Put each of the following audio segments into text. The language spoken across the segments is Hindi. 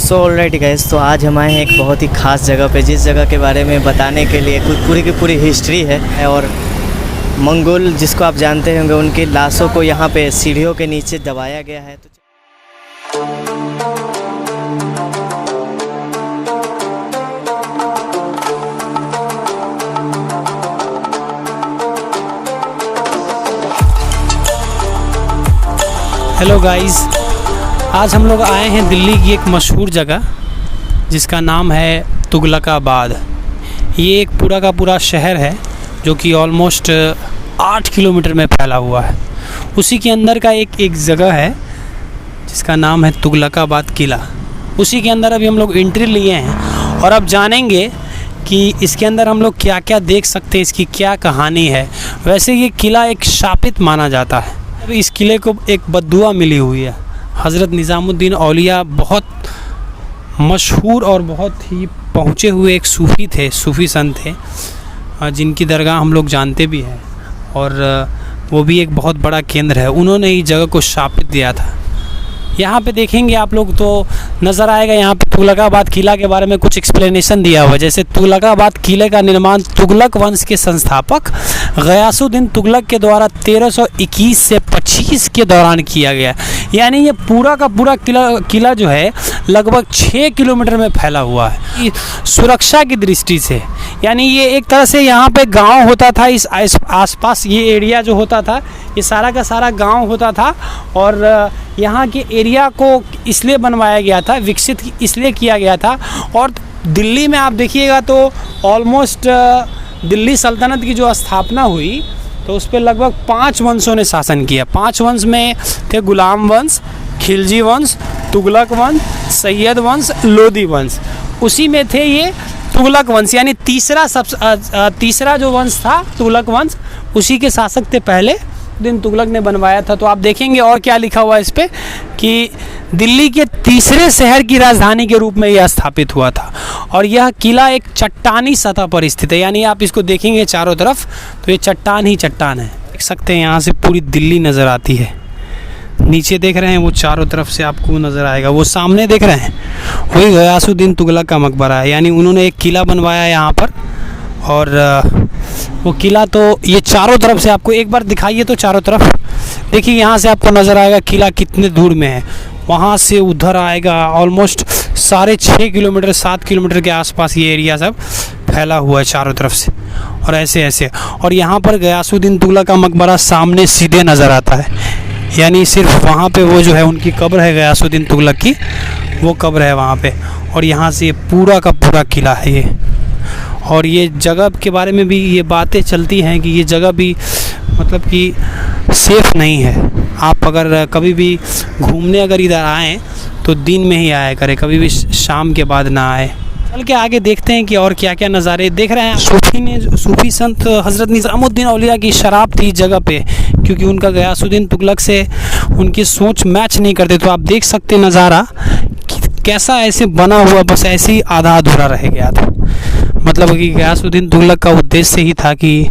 सो ऑलराइट गाइस, तो आज हम आए हैं एक बहुत ही ख़ास जगह पे, जिस जगह के बारे में बताने के लिए कुछ पूरी की पूरी हिस्ट्री है। और मंगोल जिसको आप जानते होंगे, उनकी लाशों को यहाँ पे सीढ़ियों के नीचे दबाया गया है। हेलो गाइस, आज हम लोग आए हैं दिल्ली की एक मशहूर जगह जिसका नाम है तुगलकाबाद। ये एक पूरा का पूरा शहर है जो कि ऑलमोस्ट 8 किलोमीटर में फैला हुआ है। उसी के अंदर का एक जगह है जिसका नाम है तुगलकाबाद किला। उसी के अंदर अभी हम लोग एंट्री लिए हैं और अब जानेंगे कि इसके अंदर हम लोग क्या क्या देख सकते हैं, इसकी क्या कहानी है। वैसे ये किला एक शापित माना जाता है। इस किले को एक बद्दुआ मिली हुई है। हज़रत निज़ामुद्दीन औलिया बहुत मशहूर और बहुत ही पहुँचे हुए एक सूफ़ी संत थे, जिनकी दरगाह हम लोग जानते भी हैं और वो भी एक बहुत बड़ा केंद्र है। उन्होंने इस जगह को शापित दिया था। यहाँ पे देखेंगे आप लोग तो नज़र आएगा, यहाँ पे तुगलकाबाद किला के बारे में कुछ एक्सप्लेनेशन दिया हुआ है। जैसे तुगलकाबाद किले का निर्माण तुगलक वंश के संस्थापक गयासुद्दीन तुगलक के द्वारा 1321 से 25 के दौरान किया गया। यानी ये पूरा का पूरा किला जो है लगभग 6 किलोमीटर में फैला हुआ है। सुरक्षा की दृष्टि से यानी ये एक तरह से यहाँ पे गांव होता था। इस आसपास ये एरिया जो होता था, ये सारा का सारा गांव होता था और यहाँ के एरिया को इसलिए बनवाया गया था, विकसित इसलिए किया गया था। और दिल्ली में आप देखिएगा तो ऑलमोस्ट दिल्ली सल्तनत की जो स्थापना हुई तो उस पर लगभग 5 वंशों ने शासन किया। 5 वंश में थे गुलाम वंश, खिलजी वंश, तुगलक वंश, सैयद वंश, लोदी वंश। उसी में थे ये तुगलक वंश, यानी तीसरा जो वंश था तुगलक वंश, उसी के शासक थे पहले दिन तुगलक ने बनवाया था। तो आप देखेंगे और क्या लिखा हुआ है इस पे कि दिल्ली के तीसरे शहर की राजधानी के रूप में यह स्थापित हुआ था। और यह किला एक चट्टानी सतह पर स्थित है। यानी आप इसको देखेंगे चारों तरफ तो ये चट्टान ही चट्टान है। देख सकते हैं यहाँ से पूरी दिल्ली नज़र आती है। नीचे देख रहे हैं वो चारों तरफ से आपको नज़र आएगा। वो सामने देख रहे हैं वही गयासुद्दीन तुगलक का मकबरा है। यानी उन्होंने एक किला बनवाया यहाँ पर और वो किला तो ये चारों तरफ से आपको एक बार दिखाइए तो चारों तरफ देखिए, यहाँ से आपको नज़र आएगा किला कितने दूर में है। वहाँ से उधर आएगा ऑलमोस्ट 6.5 किलोमीटर 7 किलोमीटर के आसपास ये एरिया सब फैला हुआ है चारों तरफ से। और ऐसे और यहाँ पर गयासुद्दीन तुगलक का मकबरा सामने सीधे नज़र आता है। यानी सिर्फ वहाँ पे वो जो है उनकी कब्र है गयासुद्दीन तुगलक की, वो कब्र है वहाँ पे। और यहाँ से पूरा का पूरा किला है ये। और ये जगह के बारे में भी ये बातें चलती हैं कि ये जगह भी मतलब कि सेफ़ नहीं है। आप अगर कभी भी घूमने अगर इधर आएँ तो दिन में ही आया करें, कभी भी शाम के बाद ना आए। चल के आगे देखते हैं कि और क्या क्या नज़ारे देख रहे हैं। सूफ़ी संत हज़रत निज़ामुद्दीन औलिया की शराब थी इस जगह पे, क्योंकि उनका गयासुद्दीन तुगलक से उनकी सोच मैच नहीं करते। तो आप देख सकते नज़ारा कैसा ऐसे बना हुआ, बस ऐसे ही आधा अधूरा रह गया था। मतलब कि गयासुद्दीन तुगलक का उद्देश्य ही था कि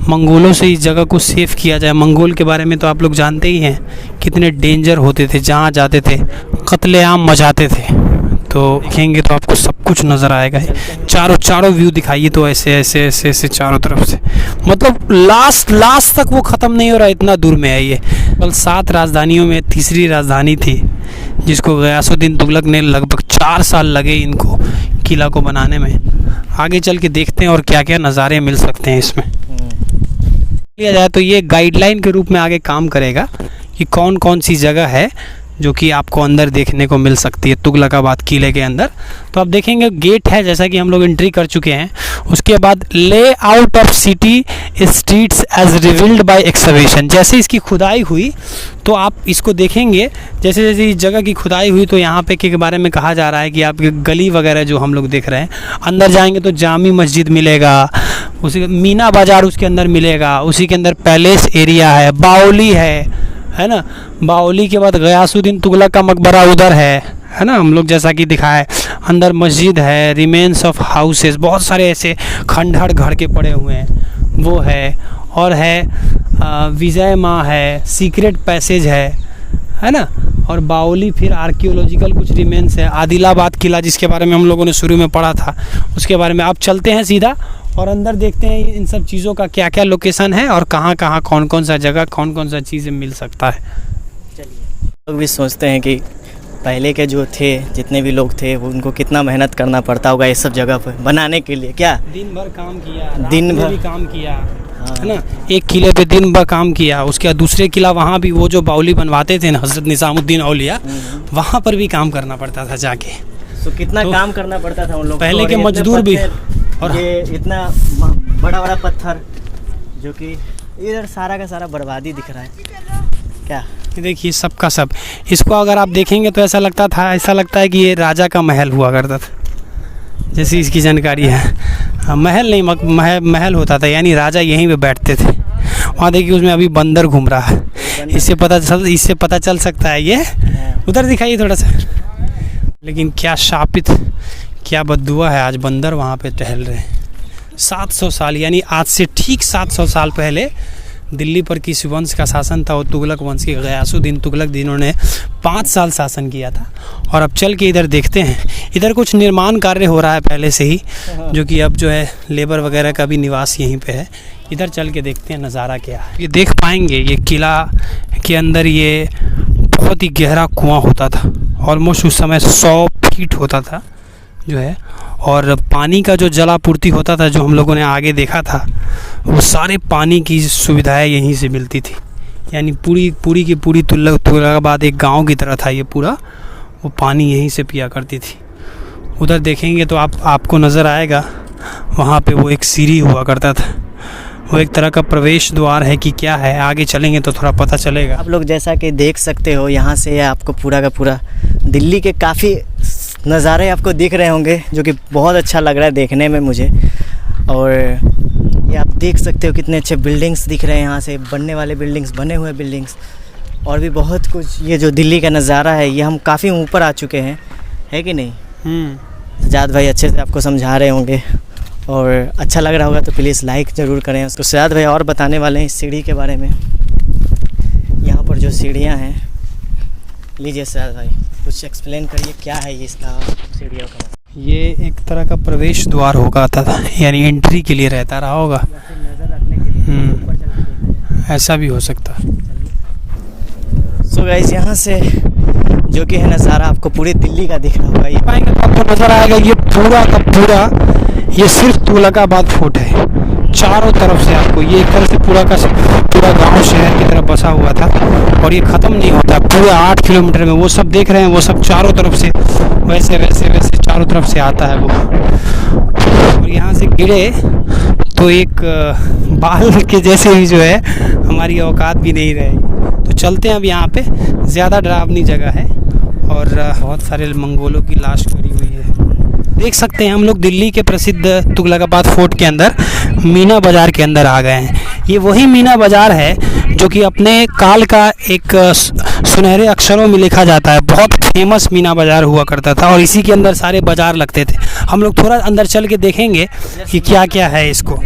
मंगोलों से इस जगह को सेफ़ किया जाए। मंगोल के बारे में तो आप लोग जानते ही हैं कितने डेंजर होते थे, जहाँ जाते थे कत्लेआम मचाते थे। तो देखेंगे तो आपको सब कुछ नज़र आएगा। चारों व्यू दिखाइए तो ऐसे चारों तरफ से, मतलब लास्ट तक वो ख़त्म नहीं हो रहा, इतना दूर में है ये। कल 7 राजधानियों में तीसरी राजधानी थी जिसको गयासुद्दीन तुगलक ने लगभग 4 साल लगे इनको किला को बनाने में। आगे चल के देखते हैं और क्या क्या नज़ारे मिल सकते हैं इसमें। लिया जाए तो ये गाइडलाइन के रूप में आगे काम करेगा कि कौन कौन सी जगह है जो कि आपको अंदर देखने को मिल सकती है तुगलकाबाद किले के अंदर। तो आप देखेंगे गेट है, जैसा कि हम लोग एंट्री कर चुके हैं। उसके बाद layout of city streets as revealed by excavation. जैसे इसकी खुदाई हुई तो आप इसको देखेंगे, जैसे इस जगह की खुदाई हुई तो यहाँ पे के बारे में कहा जा रहा है कि आपके गली वगैरह जो हम लोग देख रहे हैं, अंदर जाएंगे तो जामी मस्जिद मिलेगा, उसी मीना बाज़ार उसके अंदर मिलेगा, उसी के अंदर पैलेस एरिया है, बाउली है ना। बाउली के बाद गयासुद्दीन तुगलक का मकबरा उधर है ना, हम लोग जैसा कि दिखाए। अंदर मस्जिद है, रिमेन्स ऑफ हाउसेस, बहुत सारे ऐसे खंडहर घर के पड़े हुए हैं वो है। और है विजय माँ है, सीक्रेट पैसेज है ना। और बाओली, फिर आर्कियोलॉजिकल कुछ रिमेन्स है, आदिलाबाद किला जिसके बारे में हम लोगों ने शुरू में पढ़ा था उसके बारे में। अब चलते हैं सीधा और अंदर देखते हैं इन सब चीज़ों का क्या क्या लोकेशन है और कहाँ कहाँ कौन कौन सा जगह कौन कौन सा चीज़ें मिल सकता है। चलिए, लोग भी सोचते हैं कि पहले के जो थे, जितने भी लोग थे, वो उनको कितना मेहनत करना पड़ता होगा इस सब जगह पर बनाने के लिए। क्या दिन भर काम किया, दिन भर भी काम किया, हाँ। है ना। एक किले पे दिन भर काम किया, उसके बाद दूसरे किला वहाँ भी वो जो बाउली बनवाते थे ना हज़रत निज़ामुद्दीन औलिया, वहाँ पर भी काम करना पड़ता था जाके। तो कितना काम करना पड़ता था उन लोगों को। पहले के मजदूर भी, और ये इतना बड़ा बड़ा पत्थर जो कि इधर सारा का सारा बर्बादी दिख रहा है। क्या ये देखिए सब का सब, इसको अगर आप देखेंगे तो ऐसा लगता है कि ये राजा का महल हुआ करता था, जैसी इसकी जानकारी है। हाँ, महल नहीं, महल होता था, यानी राजा यहीं पे बैठते थे। वहाँ देखिए उसमें अभी बंदर घूम रहा है, इससे पता चल सकता है ये। उधर दिखाइए थोड़ा सा। लेकिन क्या शापित, क्या बद्दुआ है, आज बंदर वहाँ पे टहल रहे हैं। 700 साल, यानी आज से ठीक 700 साल पहले दिल्ली पर किस वंश का शासन था, वो तुगलक वंश के गयासुद्दीन तुगलक, जिन्होंने 5 साल शासन किया था। और अब चल के इधर देखते हैं, इधर कुछ निर्माण कार्य हो रहा है पहले से ही, जो कि अब जो है लेबर वगैरह का भी निवास यहीं पे है। इधर चल के देखते हैं नज़ारा क्या है। ये देख पाएंगे, ये किला के अंदर ये बहुत ही गहरा कुआं होता था, ऑलमोस्ट उस समय 100 फीट होता था जो है। और पानी का जो जलापूर्ति होता था, जो हम लोगों ने आगे देखा था, वो सारे पानी की सुविधाएं यहीं से मिलती थी। यानी पूरी की पूरी तुगलकाबाद एक गांव की तरह था ये पूरा, वो पानी यहीं से पिया करती थी। उधर देखेंगे तो आपको नज़र आएगा, वहाँ पे वो एक सीढ़ी हुआ करता था, वो एक तरह का प्रवेश द्वार है कि क्या है, आगे चलेंगे तो थोड़ा पता चलेगा। आप लोग जैसा कि देख सकते हो, यहाँ से आपको पूरा का पूरा दिल्ली के काफ़ी नज़ारे आपको दिख रहे होंगे, जो कि बहुत अच्छा लग रहा है देखने में मुझे। और ये आप देख सकते हो कितने अच्छे बिल्डिंग्स दिख रहे हैं, यहाँ से बनने वाले बिल्डिंग्स, बने हुए बिल्डिंग्स, और भी बहुत कुछ। ये जो दिल्ली का नज़ारा है, ये हम काफ़ी ऊपर आ चुके हैं, है कि नहीं? सजाद भाई अच्छे से आपको समझा रहे होंगे, और अच्छा लग रहा होगा तो प्लीज़ लाइक ज़रूर करें। तो सजाद भाई और बताने वाले हैं इस सीढ़ी के बारे में। यहाँ पर जो सीढ़ियाँ हैं, लीजिए सजाद भाई कुछ एक्सप्लेन करिए, क्या है ये इसका सीढ़ियों का? ये एक तरह का प्रवेश द्वार होगा था, यानी एंट्री के लिए रहता रहा होगा, नज़र रखने के लिए ऊपर चल के ऐसा भी हो सकता। सो गाइस, यहाँ से जो कि है नज़ारा आपको पूरी दिल्ली का दिख रहा होगा। ये पाएंगे तो आपको नज़र आएगा, ये पूरा का पूरा ये सिर्फ तुगलकाबाद फोर्ट है। चारों तरफ से आपको ये एक तरह से पूरा गांव शहर की तरफ बसा हुआ था, और ये ख़त्म नहीं होता पूरे 8 किलोमीटर में। वो सब देख रहे हैं, वो सब चारों तरफ से वैसे चारों तरफ से आता है वो। और यहाँ से गिरे तो एक बाल के जैसे ही जो है हमारी औकात भी नहीं रहेगी। तो चलते हैं अब, यहाँ पे ज़्यादा डरावनी जगह है और बहुत सारे मंगोलों की लाश पड़ी हुई है। देख सकते हैं हम लोग दिल्ली के प्रसिद्ध तुगलकाबाद फोर्ट के अंदर मीना बाज़ार के अंदर आ गए हैं। ये वही मीना बाज़ार है जो कि अपने काल का एक सुनहरे अक्षरों में लिखा जाता है। बहुत फेमस मीना बाज़ार हुआ करता था, और इसी के अंदर सारे बाज़ार लगते थे। हम लोग थोड़ा अंदर चल के देखेंगे कि क्या क्या है इसको।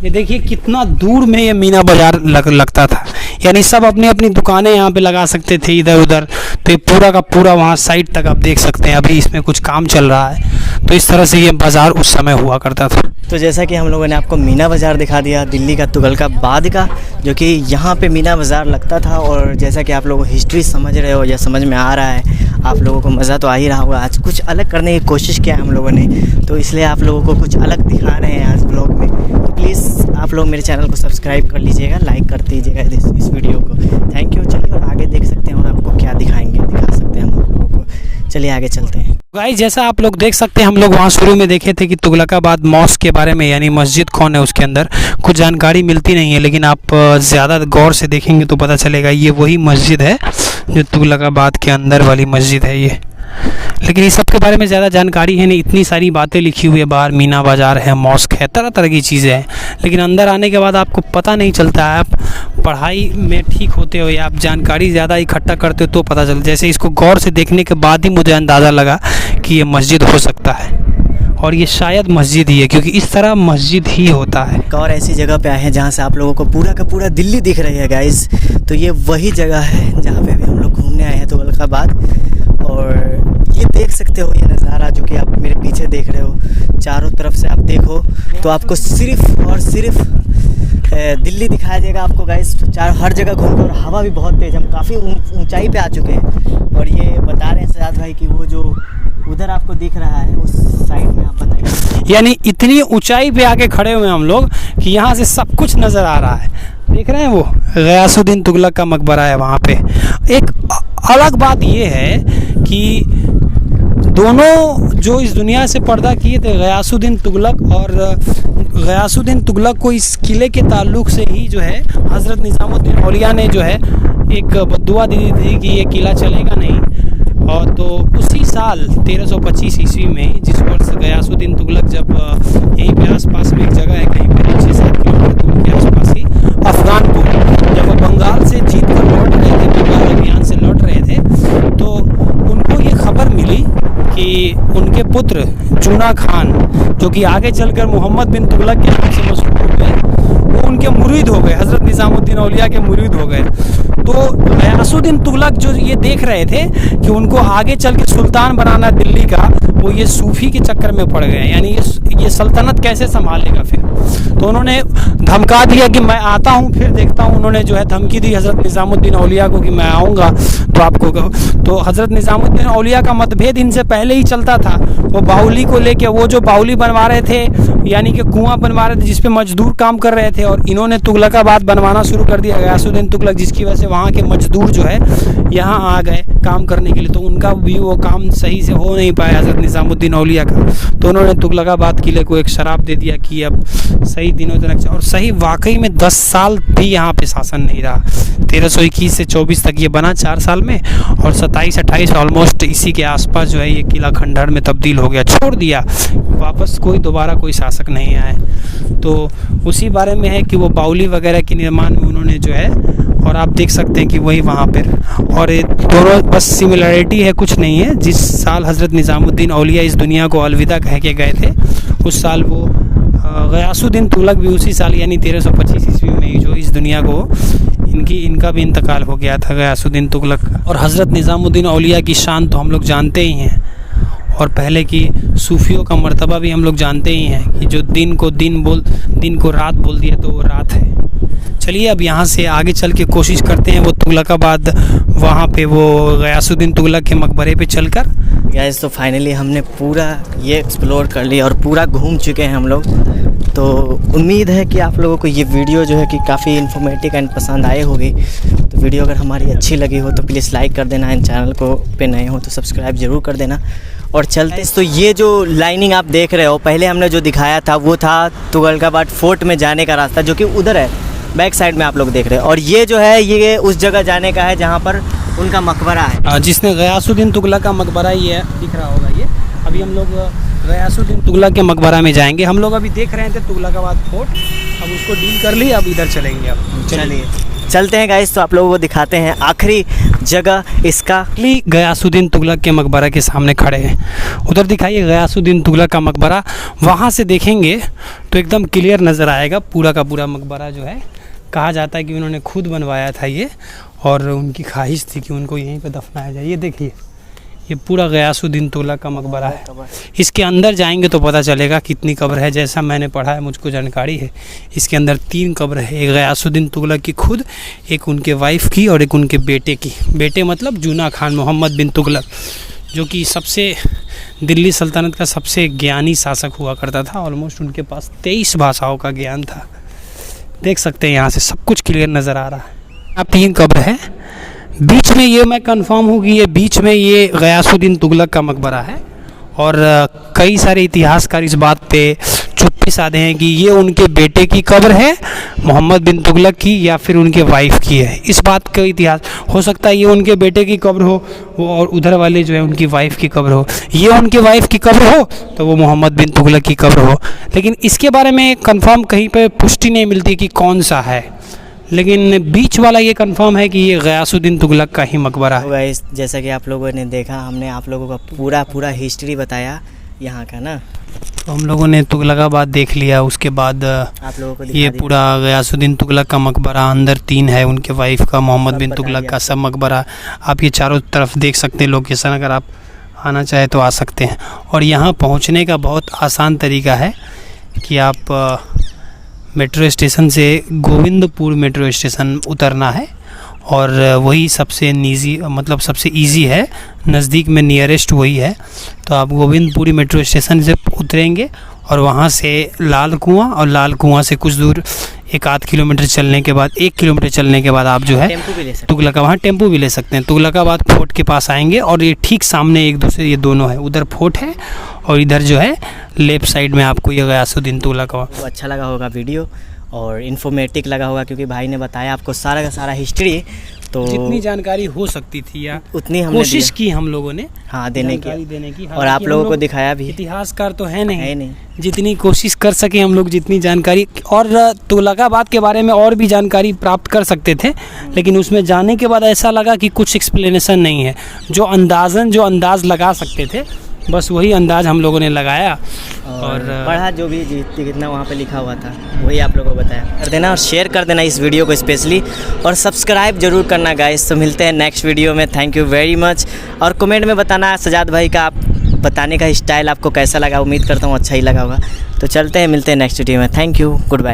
ये देखिए कितना दूर में ये मीना बाज़ार लगता था, यानी सब अपनी अपनी दुकानें यहाँ पे लगा सकते थे इधर उधर। तो ये पूरा का पूरा वहाँ साइड तक आप देख सकते हैं, अभी इसमें कुछ काम चल रहा है। तो इस तरह से ये बाज़ार उस समय हुआ करता था। तो जैसा कि हम लोगों ने आपको मीना बाज़ार दिखा दिया, दिल्ली का तुगलकाबाद का, जो कि यहाँ पे मीना बाज़ार लगता था। और जैसा कि आप लोग हिस्ट्री समझ रहे हो या समझ में आ रहा है, आप लोगों को मज़ा तो आ ही रहा होगा। आज कुछ अलग करने की कोशिश किया है हम लोगों ने, तो इसलिए आप लोगों को कुछ अलग दिखा रहे हैं आज ब्लॉग में। तो प्लीज़ आप लोग मेरे चैनल को सब्सक्राइब कर लीजिएगा, लाइक कर दीजिएगा इस वीडियो को। Thank you. चलिए और आगे देख सकते हैं, और आपको क्या दिखा सकते हैं हम लोगों को। चलिए आगे चलते हैं। गाइस, जैसा आप लोग देख सकते हैं, हम लोग वहाँ शुरू में देखे थे कि तुगलकाबाद मॉस्क के बारे में, यानी मस्जिद कौन है, उसके अंदर कुछ जानकारी मिलती नहीं है। लेकिन आप ज़्यादा गौर से देखेंगे तो पता चलेगा ये वही मस्जिद है जो तुगलकाबाद के अंदर वाली मस्जिद है ये। लेकिन इस सब के बारे में ज़्यादा जानकारी है नहीं। इतनी सारी बातें लिखी हुई है बाहर, मीना बाज़ार है, मॉस्क है, तरह तरह की चीज़ें हैं। लेकिन अंदर आने के बाद आपको पता नहीं चलता है। आप पढ़ाई में ठीक होते हो या आप जानकारी ज़्यादा इकट्ठा करते हो तो पता चलता। जैसे इसको गौर से देखने के बाद ही मुझे अंदाज़ा लगा कि ये मस्जिद हो सकता है। और ये शायद मस्जिद ही है, क्योंकि इस तरह मस्जिद ही होता है। एक और ऐसी जगह पे आए हैं जहाँ से आप लोगों को पूरा का पूरा दिल्ली दिख रही है गाइस। तो ये वही जगह है जहाँ पे भी हम लोग घूमने आए हैं, तुगलकाबाद। और ये देख सकते हो ये नज़ारा जो कि आप मेरे पीछे देख रहे हो, चारों तरफ से आप देखो तो आपको सिर्फ और सिर्फ दिल्ली दिखाया जाएगा आपको गाइस। हर जगह घूमते, और हवा भी बहुत तेज़, हम काफ़ी ऊंचाई पे आ चुके हैं। और ये बता रहे हैं सजाद भाई कि वो जो उधर आपको दिख रहा है उस साइड में, आप बताइए। यानी इतनी ऊंचाई पे आके खड़े हुए हम लोग कि यहाँ से सब कुछ नज़र आ रहा है। देख रहे हैं वो गयासुद्दीन तुगलक का मकबरा है वहाँ पे। एक अलग बात ये है कि दोनों जो इस दुनिया से पर्दा किए थे, गयासुद्दीन तुगलक, और गयासुद्दीन तुगलक को इस किले के ताल्लुक से ही जो है हज़रत निज़ामुद्दीन औलिया ने जो है एक बद्दुआ दी थी कि ये किला चलेगा नहीं। और तो उसी साल 1325 ईस्वी में, जिस वर्ष गयासुद्दीन तुगलक जब यहीं पे आसपास में एक जगह है कहीं पे 6-7 किलोमीटर दूर के आसपास ही, अफगानपुर, जब वो बंगाल से जीत कर लौट रहे थे, बंगाल अभियान से लौट रहे थे, तो उनको ये खबर मिली कि उनके पुत्र जूना खान, जो कि आगे चलकर मोहम्मद बिन तुगलक के नाम से मशहूर हुए, वो उनके मुरीद हो गए, हज़रत निज़ामुद्दीन औलिया के मुरीद हो गए। तो गयासुद्दीन तुगलक जो ये देख रहे थे कि उनको आगे चल के सुल्तान बनाना दिल्ली का, वो ये सूफ़ी के चक्कर में पड़ गए। यानी ये सल्तनत कैसे संभालेगा फिर। तो उन्होंने धमका दिया कि मैं आता हूँ, फिर देखता हूँ। उन्होंने जो है धमकी दी हज़रत निज़ामुद्दीन औलिया को कि मैं आऊँगा तो आपको। तो हज़रत निज़ामुद्दीन औलिया का मतभेद इनसे पहले ही चलता था। वो बाउली को लेके, वो जो बाउली बनवा रहे थे, यानी कि कुआँ बनवा रहे थे जिस पे मजदूर काम कर रहे थे, और इन्होंने तुगलकाबाद बनवाना शुरू कर दिया गयासुद्दीन तुगलक, जिसकी वजह से वहाँ के मजदूर जो है यहाँ आ गए काम करने के लिए। तो उनका भी वो काम सही से हो नहीं पाया हज़रत निज़ामुद्दीन औलिया का। तो उन्होंने तुगलकाबाद किले को एक शराब दे दिया कि अब सही दिनों तक, और सही वाकई में 10 साल भी यहाँ पे शासन नहीं रहा। 1321 से 24 तक ये बना 4 साल में, और 27-28 ऑलमोस्ट इसी के आसपास जो है ये किला खंडहर में तब्दील हो गया, छोड़ दिया, वापस दोबारा कोई शासक नहीं आए। तो उसी बारे में है कि वो बाउली वगैरह के निर्माण में उन्होंने जो है, और आप देख सकते हैं कि वही वहाँ पर, और ये दोनों बस सिमिलरिटी है, कुछ नहीं है। जिस साल हज़रत निज़ामुद्दीन औलिया इस दुनिया को अलविदा कह के गए थे, उस साल वो गयासुद्दीन तुगलक भी उसी साल यानी 1325 ईस्वी में ही जो इस दुनिया को इनका भी इंतकाल हो गया था, गयासुद्दीन तुगलक का। और हज़रत निज़ामुद्दीन औलिया की शान तो हम लोग जानते ही हैं, और पहले की सूफियों का मर्तबा भी हम लोग जानते ही हैं कि जो दिन को रात बोल दिया तो वो रात है। चलिए अब यहाँ से आगे चल के कोशिश करते हैं वो तुगलकाबाद, वहाँ पे वो गयासुद्दीन तुगलक के मकबरे पे चलकर। गाइस तो फाइनली हमने पूरा ये एक्सप्लोर कर लिया और पूरा घूम चुके हैं हम लोग। तो उम्मीद है कि आप लोगों को ये वीडियो जो है कि काफ़ी इन्फॉर्मेटिव एंड पसंद आए होगी। तो वीडियो अगर हमारी अच्छी लगी हो तो प्लीज़ लाइक कर देना, एंड चैनल को पे नए हो तो सब्सक्राइब ज़रूर कर देना। और चलते तो ये जो लाइनिंग आप देख रहे हो, पहले हमने जो दिखाया था वो था तुगलकाबाद फोर्ट में जाने का रास्ता, जो कि उधर है बैक साइड में आप लोग देख रहे हैं। और ये जो है ये उस जगह जाने का है जहाँ पर उनका मकबरा है, जिसने गयासुद्दीन तुगलक का मकबरा ही है, दिख रहा होगा ये। अभी हम लोग गयासुद्दीन तुगलक के मकबरा में जाएंगे। हम लोग अभी देख रहे थे तुगलकाबाद फोर्ट, अब उसको डील कर लिया, अब इधर चलेंगे। अब चलिए चलते हैं गाइस, तो आप लोगों को दिखाते हैं आखिरी जगह इसका। गयासुद्दीन तुगलक के मकबरा के सामने खड़े हैं, उधर दिखाइए गयासुद्दीन तुगलक का मकबरा। वहाँ से देखेंगे तो एकदम क्लियर नज़र आएगा पूरा का पूरा मकबरा जो है। कहा जाता है कि उन्होंने खुद बनवाया था ये, और उनकी ख्वाहिश थी कि उनको यहीं पे दफनाया जाए। ये देखिए ये पूरा गयासुद्दीन तुगलक का मकबरा है। इसके अंदर जाएंगे तो पता चलेगा कितनी कब्र है। जैसा मैंने पढ़ा है, मुझको जानकारी है, इसके अंदर 3 कब्र है। एक गयासुद्दीन तुगलक की खुद, एक उनके वाइफ की, और एक उनके बेटे की। बेटे मतलब जूना खान मोहम्मद बिन तुगलक, जो कि सबसे दिल्ली सल्तनत का सबसे ज्ञानी शासक हुआ करता था। ऑलमोस्ट उनके पास 23 भाषाओं का ज्ञान था। देख सकते हैं यहाँ से सब कुछ क्लियर नज़र आ रहा है। अब 3 कब्र है, बीच में ये मैं कंफर्म हूँ कि ये बीच में ये गयासुद्दीन तुगलक का मकबरा है। और कई सारे इतिहासकार इस बात पे चुप्पी साधे हैं कि ये उनके बेटे की कब्र है मोहम्मद बिन तुगलक की, या फिर उनके वाइफ की है। इस बात का इतिहास हो सकता है ये उनके बेटे की कब्र हो वो, और उधर वाले जो है उनकी वाइफ की कब्र हो। ये उनके वाइफ की कब्र हो तो वो मोहम्मद बिन तुगलक की कब्र हो। लेकिन इसके बारे में कंफर्म कहीं पे पुष्टि नहीं मिलती कि कौन सा है, लेकिन बीच वाला ये कंफर्म है कि ये गयासुद्दीन तुगलक का ही मकबरा है। गाइस जैसा कि आप लोगों ने देखा, हमने आप लोगों का पूरा हिस्ट्री बताया यहाँ का ना। तो हम लोगों ने तुगलकाबाद देख लिया, उसके बाद आप लोगों को ये पूरा गयासुद्दीन तुगलक का मकबरा, अंदर 3 है उनके वाइफ का, मोहम्मद बिन तुगलक का, सब मकबरा आप ये चारों तरफ देख सकते हैं। लोकेशन अगर आप आना चाहे तो आ सकते हैं। और यहाँ पहुँचने का बहुत आसान तरीका है कि आप मेट्रो स्टेशन से गोविंदपुर मेट्रो स्टेशन उतरना है और वही सबसे सबसे इजी है, नज़दीक में नियरेस्ट वही है। तो आप गोविंदपुरी मेट्रो स्टेशन से उतरेंगे और वहाँ से लाल कुआं, और लाल कुआं से कुछ दूर 1-8 किलोमीटर चलने के बाद, 1 किलोमीटर चलने के बाद आप जो है तुगलका, वहाँ टेम्पो भी ले सकते हैं। तुगलकाबाद फोर्ट के पास आएंगे और ये ठीक सामने एक दूसरे, ये दोनों है, उधर फोर्ट है और इधर जो है लेफ़्ट साइड में आपको ये गयासुद्दीन तुगलक। तो अच्छा लगा होगा वीडियो और इन्फॉर्मेटिव लगा होगा, क्योंकि भाई ने बताया आपको सारा का सारा हिस्ट्री। तो जितनी जानकारी हो सकती थी या उतनी हमने कोशिश की हम लोगों ने देने की और आप लोगों को दिखाया भी। इतिहासकार तो है नहीं, जितनी कोशिश कर सके हम लोग, जितनी जानकारी, और तुगलकाबाद के बारे में और भी जानकारी प्राप्त कर सकते थे, लेकिन उसमें जाने के बाद ऐसा लगा कि कुछ एक्सप्लेनेशन नहीं है। जो अंदाज़ लगा सकते थे, बस वही अंदाज़ हम लोगों ने लगाया और पढ़ा, जो भी कितना वहाँ पे लिखा हुआ था वही आप लोगों को बताया। कर देना और शेयर कर देना इस वीडियो को स्पेशली, और सब्सक्राइब जरूर करना गाइस। तो मिलते हैं नेक्स्ट वीडियो में। Thank you very much. और कमेंट में बताना सजाद भाई का आप बताने का स्टाइल आपको कैसा लगा। उम्मीद करता हूँ अच्छा ही लगा होगा। तो चलते हैं, मिलते हैं नेक्स्ट वीडियो में। Thank you, good bye.